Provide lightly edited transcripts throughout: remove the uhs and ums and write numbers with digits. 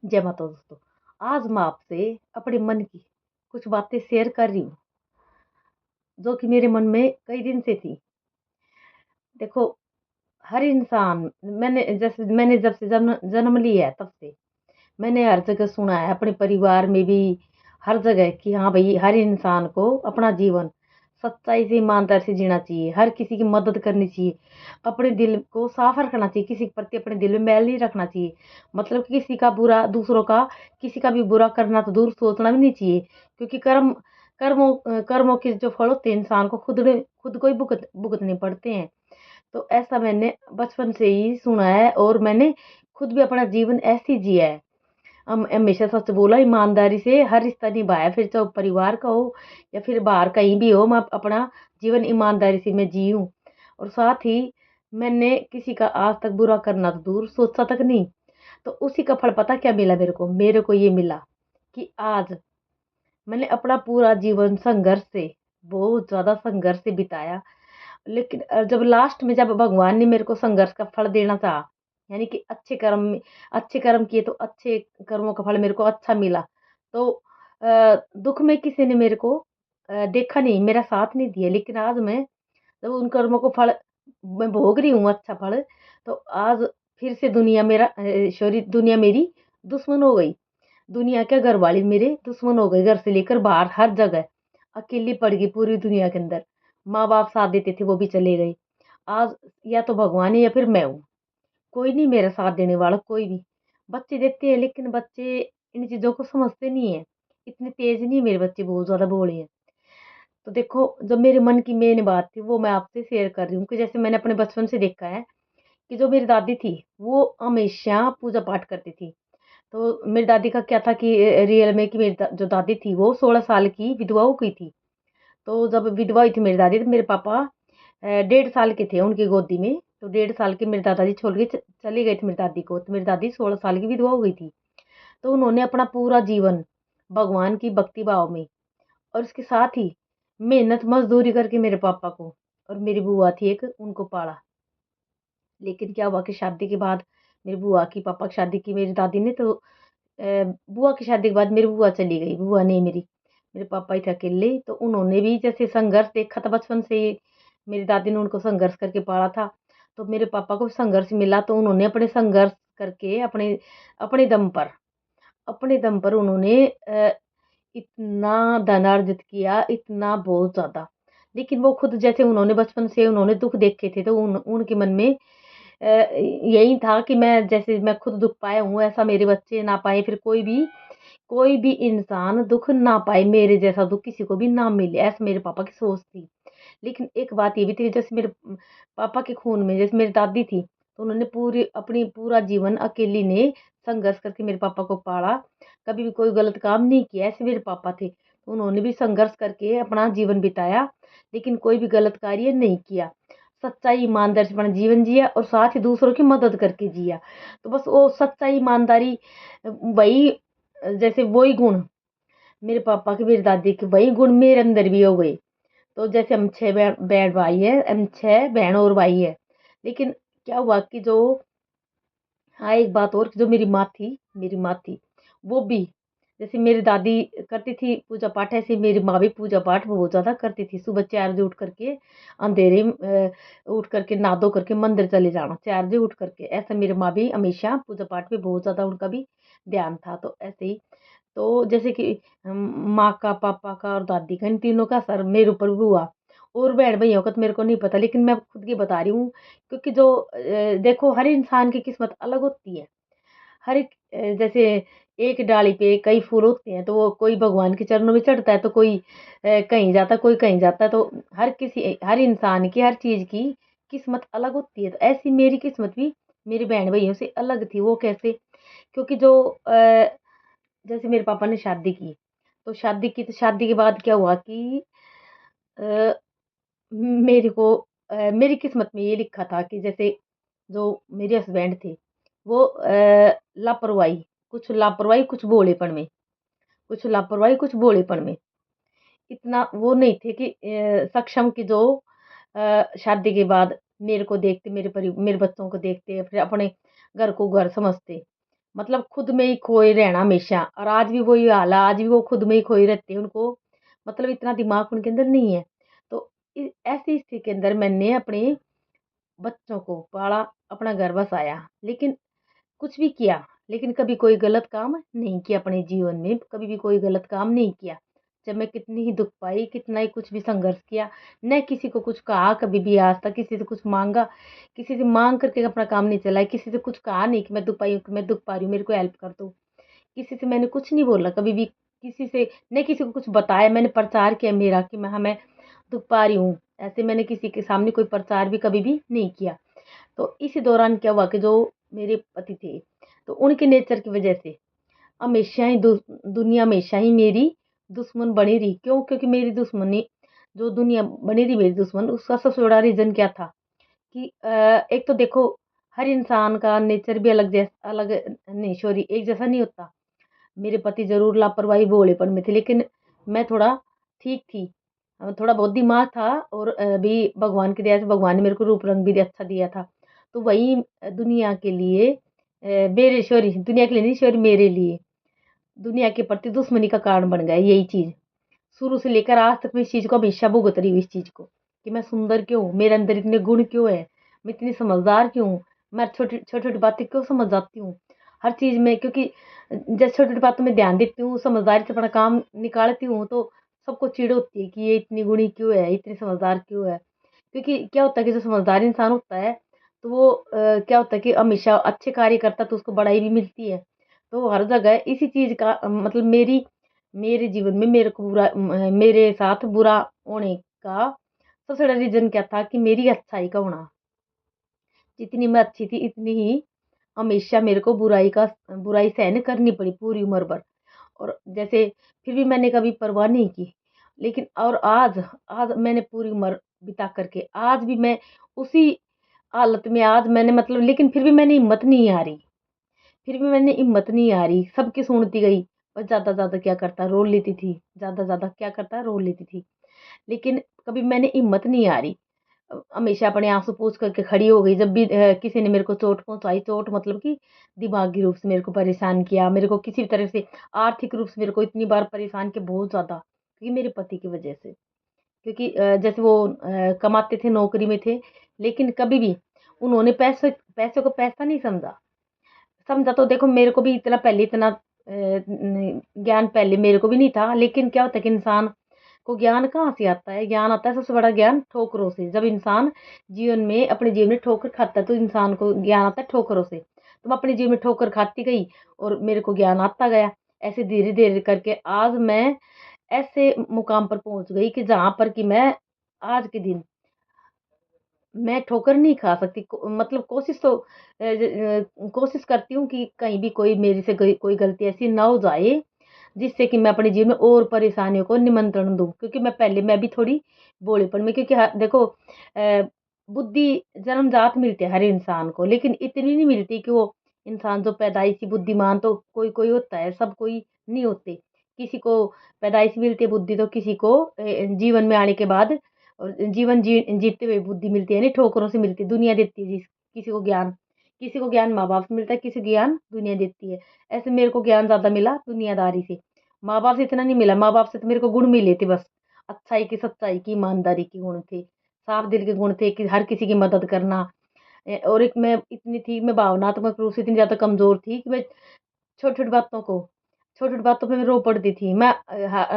जय माता दोस्तों। आज मैं आपसे अपने मन की कुछ बातें शेयर कर रही हूँ, जो कि मेरे मन में कई दिन से थी। देखो, हर इंसान मैंने जब से जन्म जन्म लिया है तब से मैंने हर जगह सुना है, अपने परिवार में भी, हर जगह कि हाँ भई, हर इंसान को अपना जीवन सच्चाई से, ईमानदारी से जीना चाहिए, हर किसी की मदद करनी चाहिए, अपने दिल को साफ रखना चाहिए, किसी के प्रति अपने दिल में मैल नहीं रखना चाहिए। मतलब कि किसी का बुरा, दूसरों का किसी का भी बुरा करना तो दूर, सोचना भी नहीं चाहिए, क्योंकि कर्मों के जो फल होते हैं इंसान को खुद को ही भुगतने पड़ते हैं। तो ऐसा मैंने बचपन से ही सुना है और मैंने खुद भी अपना जीवन ऐसे ही जिया है। हमेशा सच बोला, ईमानदारी से हर रिश्ता निभाया, फिर चाहे परिवार का हो या फिर बाहर कहीं भी हो, मैं अपना जीवन ईमानदारी से मैं जी हूँ। और साथ ही मैंने किसी का आज तक बुरा करना तो दूर, सोचा तक नहीं। तो उसी का फल पता क्या मिला मेरे को ये मिला कि आज मैंने अपना पूरा जीवन संघर्ष से, बहुत ज़्यादा संघर्ष से बिताया। लेकिन जब लास्ट में जब भगवान ने मेरे को संघर्ष का फल देना चाहा, यानी कि अच्छे कर्म किए तो अच्छे कर्मों का फल मेरे को अच्छा मिला। तो दुःख में किसी ने मेरे को देखा नहीं, मेरा साथ नहीं दिया। लेकिन आज मैं जब उन कर्मों को फल मैं भोग रही हूँ, अच्छा फल, तो आज फिर से दुनिया मेरी दुश्मन हो गई। दुनिया क्या, घरवाले मेरे दुश्मन हो गए, घर से लेकर बाहर हर जगह। अकेली पड़ गई पूरी दुनिया के अंदर। माँ-बाप साथ देते थे, वो भी चले गए। आज या तो भगवान है या फिर मैं हूँ। कोई नहीं मेरा साथ देने वाला, कोई भी। बच्चे देते हैं, लेकिन बच्चे इन चीज़ों को समझते नहीं हैं। इतने तेज़ नहीं है मेरे बच्चे, बहुत ज़्यादा भोले हैं। तो देखो, जो मेरे मन की मेन बात थी, वो मैं आपसे शेयर कर रही हूँ कि जैसे मैंने अपने बचपन से देखा है कि जो मेरी दादी थी, वो हमेशा पूजा-पाठ करती थी। तो मेरी दादी का क्या था कि रियल में कि मेरी जो दादी थी, वो 16 साल की विधवा हो गई थी। तो जब विधवा हुई थी मेरी दादी, तो मेरे पापा 1.5 साल के थे उनकी गोदी में। तो 1.5 साल के मेरे दादाजी छोड़ के चले गए थे मेरी दादी को। तो मेरी दादी 16 साल की विधवा हो गई थी। तो उन्होंने अपना पूरा जीवन भगवान की भक्ति भाव में और उसके साथ ही मेहनत मज़दूरी करके मेरे पापा को, और मेरी बुआ थी एक, उनको पाला। लेकिन क्या हुआ कि शादी के बाद मेरी बुआ की पापा की शादी की मेरी दादी ने, तो बुआ की शादी के बाद मेरी बुआ चली गई, बुआ नहीं मेरी, मेरे पापा ही थे अकेले। तो उन्होंने भी जैसे संघर्ष देखा था बचपन से ही, मेरी दादी ने उनको संघर्ष करके पाला था। तो मेरे पापा को भी संघर्ष मिला, तो उन्होंने अपने संघर्ष करके अपने दम पर अपने दम पर उन्होंने इतना धन अर्जित किया, इतना बहुत ज़्यादा। लेकिन वो खुद, जैसे उन्होंने बचपन से उन्होंने दुःख देखे थे, तो उनके मन में यही था कि मैं खुद दुःख पाया हूँ, ऐसा मेरे बच्चे ना पाएँ, फिर कोई भी इंसान दुःख ना पाए, मेरे जैसा दुःख किसी को भी ना मिले, ऐसा मेरे पापा की सोच थी। लेकिन एक बात ये भी थी, जैसे मेरे पापा के खून में जैसे मेरी दादी थी, तो उन्होंने पूरा जीवन अकेली ने संघर्ष करके मेरे पापा को पाला। कभी भी कोई गलत काम नहीं किया, ऐसे मेरे पापा थे। तो उन्होंने भी संघर्ष करके अपना जीवन बिताया, लेकिन कोई भी गलत कार्य नहीं किया। सच्चाई, ईमानदारी से अपना जीवन जिया और साथ ही दूसरों की मदद करके जिया। तो बस वो सच्चाई, ईमानदारी, वही जैसे वही गुण मेरे पापा के, मेरी दादी के, वही गुण मेरे अंदर भी हो गए। तो जैसे हम 6 बहन भाई है, हम 6 बहन और भाई है। लेकिन क्या हुआ कि जो, हाँ, एक बात और कि जो मेरी माँ थी, वो भी जैसे मेरी दादी करती थी पूजा पाठ, ऐसे मेरी माँ भी पूजा पाठ बहुत ज़्यादा करती थी। सुबह 4 बजे उठ करके अंधेरे में उठ करके नहा धो करके मंदिर चले जाना, 4 बजे उठ करके। ऐसा मेरी माँ भी हमेशा पूजा पाठ में बहुत ज़्यादा उनका भी ध्यान था। तो ऐसे ही, तो जैसे कि माँ का, पापा का और दादी का, इन तीनों का असर मेरे ऊपर भी हुआ। और बहन-भइयों का तो मेरे को नहीं पता, लेकिन मैं खुद की बता रही हूँ, क्योंकि जो देखो, हर इंसान की किस्मत अलग होती है। हर एक जैसे एक डाली पे कई फूल होते हैं, तो वो कोई भगवान के चरणों में चढ़ता है, तो कोई कहीं जाता है, कोई कहीं जाता है। तो हर इंसान की, हर चीज़ की किस्मत अलग होती है। तो ऐसी मेरी किस्मत भी मेरे बहन-भइयों से अलग थी। वो कैसे? क्योंकि जो जैसे मेरे पापा ने शादी की, तो शादी के बाद क्या हुआ कि अ, मेरे को मेरी किस्मत में ये लिखा था कि जैसे जो मेरे हस्बैंड थे, वो लापरवाही, कुछ भोलेपन में, कुछ भोलेपन में, इतना वो नहीं थे कि सक्षम कि जो शादी के बाद मेरे को देखते, मेरे बच्चों को देखते, फिर अपने घर को घर समझते। मतलब खुद में ही खोए रहना हमेशा, और आज भी वही हाल है, आज भी वो खुद में ही खोए रहते हैं। उनको मतलब इतना दिमाग उनके अंदर नहीं है। तो ऐसी स्थिति के अंदर मैंने अपने बच्चों को पाला, अपना घर बसाया, लेकिन कुछ भी किया, लेकिन कभी कोई गलत काम नहीं किया अपने जीवन में, कभी भी कोई गलत काम नहीं किया। जब मैं कितनी ही दुख पाई, कितना ही कुछ भी संघर्ष किया, न किसी को कुछ कहा कभी भी आज तक, किसी से कुछ माँगा, किसी से माँग करके अपना काम नहीं चलाया, किसी से कुछ कहा नहीं कि मैं दुख पाई हूँ, कि मैं दुख पा रही हूँ, मेरे को हेल्प कर दो। किसी से मैंने कुछ नहीं बोला कभी भी, किसी से न किसी को कुछ बताया, मैंने प्रचार किया मेरा कि मैं हाँ, मैं दुख पा रही हूँ। ऐसे मैंने किसी के सामने कोई प्रचार भी कभी भी नहीं किया। तो इसी दौरान क्या हुआ कि जो मेरे पति थे, तो उनके नेचर की वजह से हमेशा ही दुनिया हमेशा ही मेरी दुश्मन बनी रही। क्यों? क्योंकि मेरी दुश्मनी, जो दुनिया बनी रही मेरी दुश्मन, उसका सबसे बड़ा रीज़न क्या था कि एक तो देखो, हर इंसान का नेचर भी अलग नहीं, सॉरी, एक जैसा नहीं होता। मेरे पति ज़रूर लापरवाही भोलेपन में थे, लेकिन मैं थोड़ा ठीक थी। थोड़ा बहुत दिमाग था, और भी भगवान की दया से भगवान ने मेरे को रूप रंग भी अच्छा दिया था। तो वही दुनिया के लिए, मेरे सॉरी, दुनिया के लिए नहीं, सॉरी, मेरे लिए दुनिया के प्रति दुश्मनी का कारण बन गया यही चीज़। शुरू से लेकर आज तक मैं इस चीज़ को हमेशा भुगत रही हूँ, इस चीज़ को, कि मैं सुंदर क्यों हूँ? मेरे अंदर इतने गुण क्यों है? मैं इतनी समझदार क्यों हूँ? मैं छोटी-छोटी बातें क्यों समझ जाती हूँ? हर चीज़ में, क्योंकि जैसे छोटी-छोटी बातों में ध्यान देती हूँ, समझदारी से अपना काम निकालती हूँ, तो सबको चिढ़ होती है कि ये इतनी गुणी क्यों है? इतनी समझदार क्यों है? क्योंकि क्या होता है कि जो समझदार इंसान होता है, तो वो क्या होता है कि हमेशा अच्छे कार्य करता है, तो उसको बड़ाई भी मिलती है। तो हर जगह इसी चीज़ का मतलब मेरे जीवन में मेरे को मेरे साथ बुरा होने का सबसे बड़ा रीज़न क्या था कि मेरी अच्छाई का होना। जितनी मैं अच्छी थी, इतनी ही हमेशा मेरे को बुराई सहन करनी पड़ी पूरी उम्र भर। और जैसे फिर भी मैंने कभी परवाह नहीं की। लेकिन और आज आज मैंने पूरी उम्र बिता कर के आज भी मैं उसी हालत में, आज मैंने मतलब, लेकिन फिर भी मैंने हिम्मत नहीं हारी। फिर भी मैंने हिम्मत नहीं हारी, सबकी सुनती गई। और ज़्यादा-ज़्यादा क्या करता, रो लेती थी। ज़्यादा-ज़्यादा क्या करता, रो लेती थी। लेकिन कभी मैंने हिम्मत नहीं हारी। हमेशा अपने आँसू पोंछ करके खड़ी हो गई। जब भी किसी ने मेरे को चोट पहुँचाई, चोट मतलब कि दिमागी रूप से मेरे को परेशान किया, मेरे को किसी भी तरह से आर्थिक रूप से मेरे को इतनी बार परेशान किया, बहुत ज़्यादा, क्योंकि मेरे पति की वजह से। क्योंकि जैसे वो कमाते थे, नौकरी में थे, लेकिन कभी भी उन्होंने पैसे को पैसा नहीं समझा। समझा तो देखो, मेरे को भी इतना पहले इतना ज्ञान पहले मेरे को भी नहीं था, लेकिन क्या होता है कि इंसान को ज्ञान कहाँ से आता है? ज्ञान आता है सबसे बड़ा ज्ञान ठोकरों से। जब इंसान अपने जीवन में ठोकर खाता है, तो इंसान को ज्ञान आता है ठोकरों से। तो मैं अपने जीवन में ठोकर खाती गई, और मेरे को ज्ञान आता गया। ऐसे धीरे-धीरे करके आज मैं ऐसे मुकाम पर पहुँच गई कि जहाँ पर कि मैं आज के दिन मैं ठोकर नहीं खा सकती। मतलब कोशिश तो कोशिश करती हूँ कि कहीं भी कोई मेरे से कोई गलती ऐसी ना हो जाए, जिससे कि मैं अपने जीवन में और परेशानियों को निमंत्रण दूँ। क्योंकि मैं भी थोड़ी भोलेपन में, क्योंकि देखो, बुद्धि जन्मजात मिलती है हर इंसान को, लेकिन इतनी नहीं मिलती कि वो इंसान जो पैदाइशी बुद्धिमान, तो कोई-कोई होता है, सब कोई नहीं होते। किसी को पैदाइश मिलती है बुद्धि, तो किसी को जीवन में आने के बाद और जीते हुए बुद्धि मिलती है, यानी ठोकरों से मिलती है, दुनिया देती है किसी को ज्ञान माँ-बाप से मिलता है, किसी को ज्ञान दुनिया देती है। ऐसे मेरे को ज्ञान ज़्यादा मिला दुनियादारी से, माँ-बाप से इतना नहीं मिला। माँ-बाप से तो मेरे को गुण मिले थे बस, अच्छाई की, सच्चाई की, ईमानदारी के गुण थे, साफ दिल के गुण थे कि हर किसी की मदद करना। और एक मैं इतनी थी, मैं भावनात्मक रूप से इतनी ज़्यादा कमज़ोर थी कि मैं छोटी-छोटी बातों को छोटी-छोटी बातों पे मैं रो पड़ती थी। मैं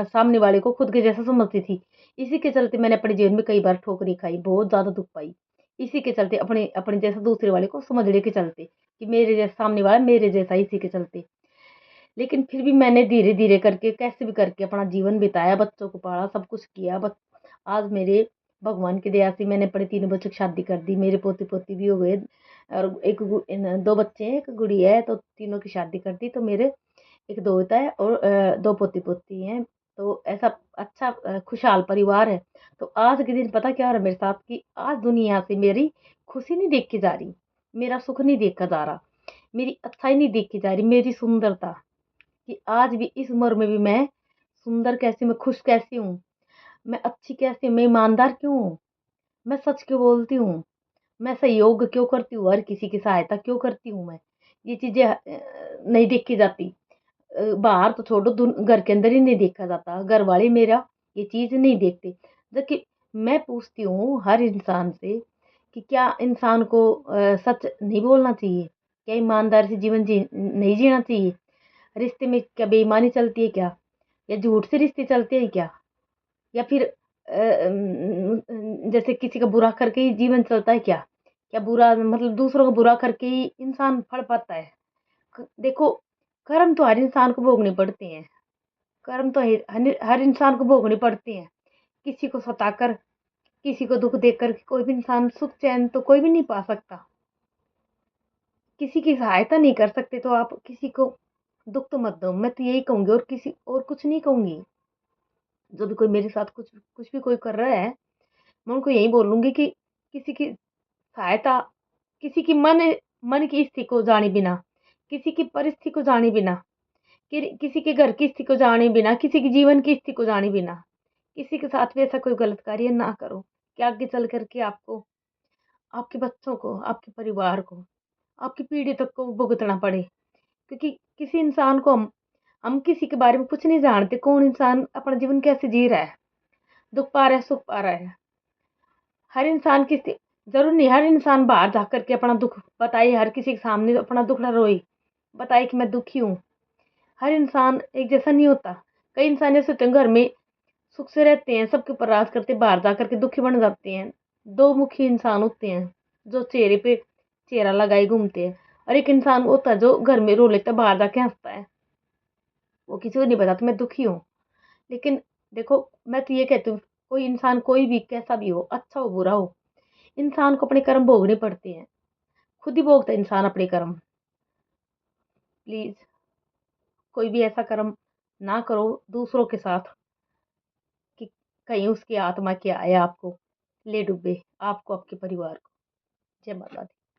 सामने वाले को खुद के जैसा समझती थी। इसी के चलते मैंने अपने जीवन में कई बार ठोकरें खाई, बहुत ज़्यादा दुःख पाई। इसी के चलते अपने अपने जैसा दूसरे वाले को समझने के चलते, कि मेरे जैसा सामने वाला मेरे जैसा ही, इसी के चलते। लेकिन फिर भी मैंने धीरे-धीरे करके कैसे भी करके अपना जीवन बिताया, बच्चों को पाला, सब कुछ किया। बस आज मेरे भगवान की दया से मैंने अपने 3 बच्चों की शादी कर दी। मेरे पोते-पोती भी हो गए, और 2 बच्चे हैं, 1 गुड़िया है, तो तीनों की शादी कर दी। तो मेरे 1 दोहता है, और 2 पोती-पोती हैं। तो ऐसा अच्छा खुशहाल परिवार है। तो आज के दिन पता क्या हो रहा है मेरे साथ, कि आज दुनिया से मेरी खुशी नहीं देखी जा रही, मेरा सुख नहीं देखा जा रहा, मेरी अच्छाई नहीं देखी जा रही, मेरी सुंदरता, कि आज भी इस उम्र में भी मैं सुंदर कैसी, मैं खुश कैसी हूँ, मैं अच्छी कैसी हूँ, मैं ईमानदार क्यों हूँ, मैं सच क्यों बोलती हूँ, मैं सहयोग क्यों करती हूँ, हर किसी की सहायता क्यों करती हूँ मैं? ये चीज़ें नहीं देखी जाती। बाहर तो छोड़ो, घर के अंदर ही नहीं देखा जाता, घर वाले मेरा ये चीज़ नहीं देखते। देखिए, मैं पूछती हूँ हर इंसान से कि क्या इंसान को सच नहीं बोलना चाहिए? क्या ईमानदारी से जीवन नहीं जीना चाहिए? रिश्ते में क्या बेईमानी चलती है क्या? या झूठ से रिश्ते चलते हैं क्या? या फिर जैसे किसी का बुरा करके ही जीवन चलता है क्या? क्या बुरा मतलब दूसरों को बुरा करके ही इंसान फल पाता है? देखो, कर्म तो हर इंसान को भोगने पड़ते हैं। कर्म तो हर इंसान को भोगने पड़ते हैं। किसी को सताकर, किसी को दुख देकर कोई भी इंसान सुख चैन तो कोई भी नहीं पा सकता। किसी की सहायता नहीं कर सकते तो आप किसी को दुख तो मत दो। मैं तो यही कहूँगी और किसी और कुछ नहीं कहूँगी। जो भी कोई मेरे साथ कुछ कुछ भी कोई कर रहा है, मैं उनको यही बोलूँगी कि किसी की सहायता, किसी की मन मन की स्थिति को जाने बिना, किसी की परिस्थिति को जाने बिना, किसी के घर की स्थिति को जाने बिना, किसी के जीवन की स्थिति को जाने बिना, किसी के साथ भी ऐसा कोई गलत कार्य ना करो कि आगे चल कर के आपको, आपके बच्चों को, आपके परिवार को, आपकी पीढ़ी तक को भुगतना पड़े। क्योंकि किसी इंसान को हम किसी के बारे में कुछ नहीं जानते, कौन इंसान अपना जीवन कैसे जी रहा है, दुख पा रहा है, सुख पा रहा है। हर इंसान की ज़रूरी नहीं हर इंसान बाहर जा कर के अपना दुःख बताए, हर किसी के सामने अपना दुःख ना रोए, बताए कि मैं दुखी हूँ। हर इंसान एक जैसा नहीं होता। कई इंसान ऐसे होते हैं घर में सुख से रहते हैं, सबके ऊपर राज करते हैं, बाहर जा कर के दुखी बन जाते हैं। दो मुखी इंसान होते हैं, जो चेहरे पे चेहरा लगाए घूमते हैं, और एक इंसान होता है जो घर में रो लेता है, बाहर जाके हँसता है। वो किसी को नहीं बताता मैं दुखी हूँ। लेकिन देखो, मैं तो ये कहती हूँ, कोई इंसान कोई भी कैसा भी हो, अच्छा हो बुरा हो, इंसान को अपने कर्म भोगने पड़ते हैं। खुद ही भोगता है इंसान अपने कर्म। प्लीज़ कोई भी ऐसा कर्म ना करो दूसरों के साथ कि कहीं उसकी आत्मा क्या आए आपको ले डूबे, आपको, आपके परिवार को। जय माता दी।